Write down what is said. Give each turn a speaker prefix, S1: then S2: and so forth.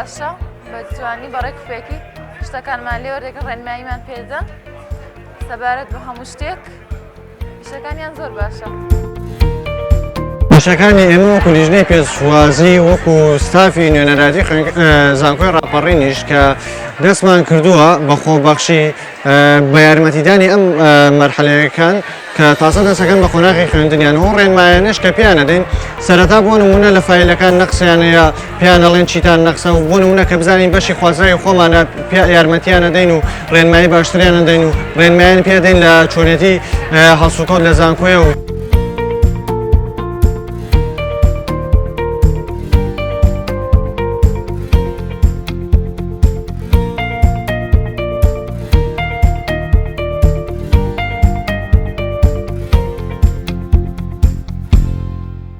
S1: باشە بە جوانی بەڕێ کوپێکی شتەکانمان لێوەردێکە ڕێنماییمان پێدا سەبارەت بە هەموو شتێک شتەکانیان زۆر باشە.
S2: بەشەکانی ئێمە وەکو لیژنەی پێشوازی وەکو ستافی نوێنەراتی زانکۆی ڕاپەڕینیش کە دەستمان کردووە بە خۆبەخشی بە یارمەتیدانی ئەم مەرحەلەیەکان کە تازە دەستەکەن بە قۆناغی خوێندنیان و ڕێنمایانش کە پیان دەدەین سەرەتا بۆ نمونە لە فایلەکان نەقسیانەیە پیان دەڵێن چیتان نەقسە و بۆ نمونە کە بزانین بەشی خوازرای خۆمانە یارمەتیان دەدەین و ڕێنمایی باشتریان دەدەین و ڕێنمایان پێدەین لە چۆنێتی هەڵسوکۆت لە زانکۆیە و